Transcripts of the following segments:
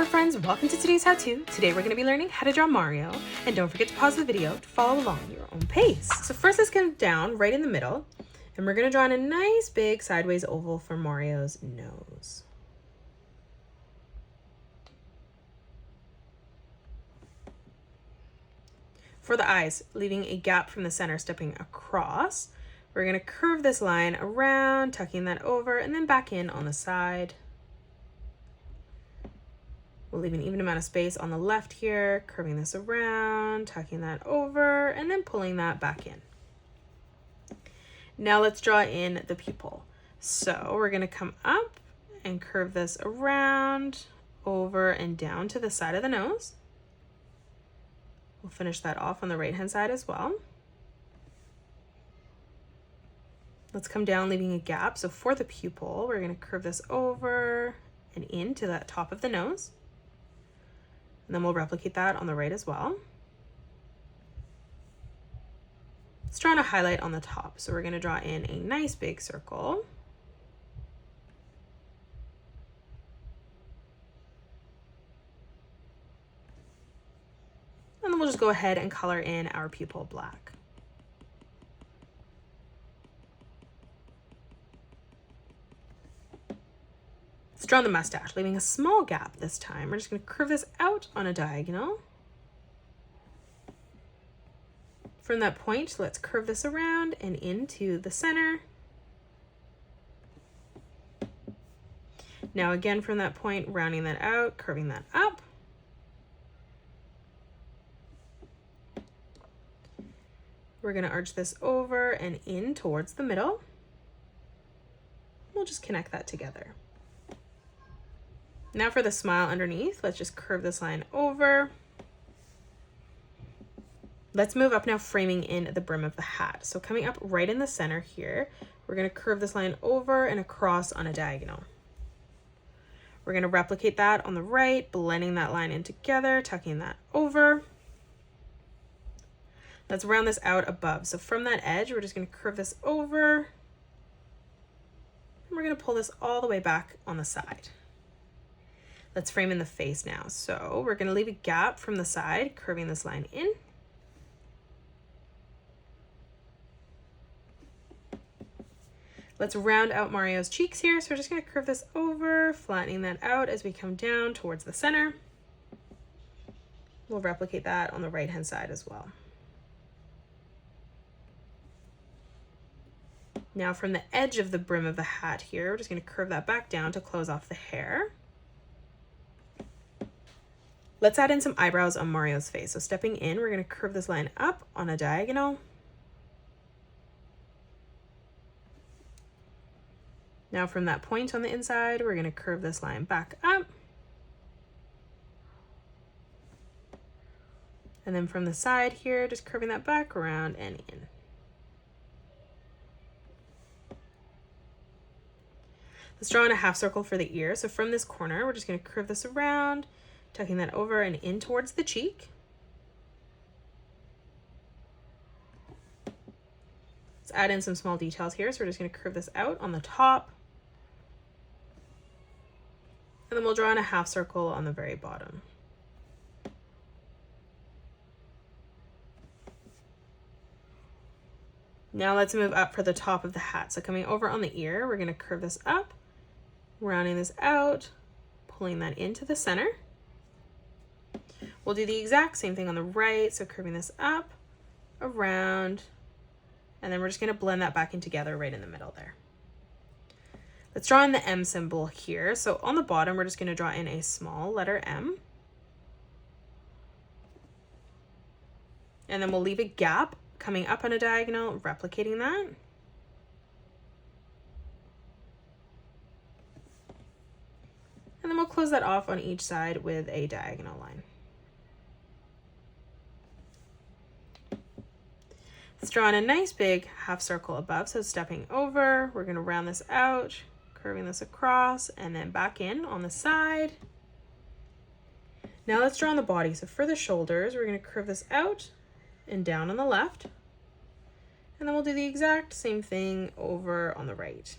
art friends, welcome to today's how-to. Today we're going to be learning how to draw Mario, and don't forget to pause the video to follow along at your own pace. So first let's come down right in the middle, and we're going to draw in a nice big sideways oval for Mario's nose. For the eyes, leaving a gap from the center, stepping across, we're going to curve this line around, tucking that over, and then back in on the side. We'll leave an even amount of space on the left here, curving this around, tucking that over, and then pulling that back in. Now let's draw in the pupil. So we're going to come up and curve this around, over, and down to the side of the nose. We'll finish that off on the right-hand side as well. Let's come down, leaving a gap. So for the pupil, we're going to curve this over and into that top of the nose. And then we'll replicate that on the right as well. Let's draw in a highlight on the top. So we're going to draw in a nice big circle. And then we'll just go ahead and color in our pupil black. Let's draw the mustache, leaving a small gap this time. We're just going to curve this out on a diagonal. From that point, let's curve this around and into the center. Now again, from that point, rounding that out, curving that up. We're going to arch this over and in towards the middle. We'll just connect that together. Now for the smile underneath, let's just curve this line over. Let's move up now, framing in the brim of the hat. So coming up right in the center here, we're going to curve this line over and across on a diagonal. We're going to replicate that on the right, blending that line in together, tucking that over. Let's round this out above. So from that edge, we're just going to curve this over. And we're going to pull this all the way back on the side. Let's frame in the face now. So we're going to leave a gap from the side, curving this line in. Let's round out Mario's cheeks here. So we're just going to curve this over, flattening that out as we come down towards the center. We'll replicate that on the right-hand side as well. Now from the edge of the brim of the hat here, we're just going to curve that back down to close off the hair. Let's add in some eyebrows on Mario's face. So stepping in, we're going to curve this line up on a diagonal. Now from that point on the inside, we're going to curve this line back up. And then from the side here, just curving that back around and in. Let's draw in a half circle for the ear. So from this corner, we're just going to curve this around, tucking that over and in towards the cheek. Let's add in some small details here. So we're just going to curve this out on the top. And then we'll draw in a half circle on the very bottom. Now let's move up for the top of the hat. So coming over on the ear, we're going to curve this up, rounding this out, pulling that into the center. We'll do the exact same thing on the right. So curving this up, around, and then we're just going to blend that back in together right in the middle there. Let's draw in the M symbol here. So on the bottom, we're just going to draw in a small letter M. And then we'll leave a gap coming up on a diagonal, replicating that. And then we'll close that off on each side with a diagonal line. Let's draw in a nice big half circle above. So stepping over, we're going to round this out, curving this across, and then back in on the side. Now let's draw on the body. So for the shoulders, we're going to curve this out and down on the left. And then we'll do the exact same thing over on the right.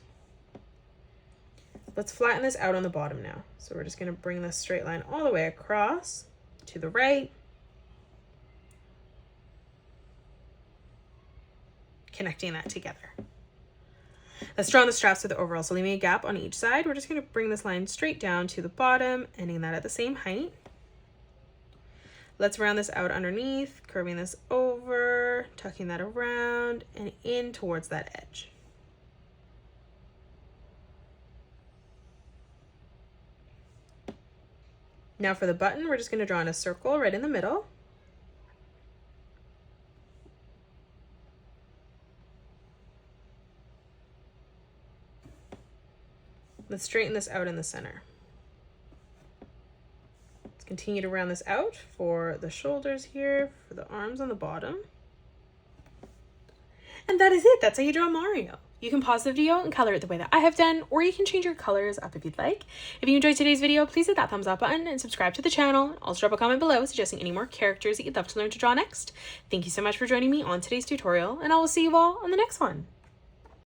let's flatten this out on the bottom now. So we're just going to bring this straight line all the way across to the right, connecting that together. Let's draw on the straps for the overall. So leaving a gap on each side, we're just going to bring this line straight down to the bottom, ending that at the same height. Let's round this out underneath, curving this over, tucking that around and in towards that edge. Now for the button, we're just going to draw in a circle right in the middle. Let's straighten this out in the center. Let's continue to round this out for the shoulders here, for the arms on the bottom. And that is it. That's how you draw Mario. You can pause the video and color it the way that I have done, or you can change your colors up if you'd like. If you enjoyed today's video, please hit that thumbs up button and subscribe to the channel. Also drop a comment below suggesting any more characters that you'd love to learn to draw next. Thank you so much for joining me on today's tutorial, and I will see you all on the next one.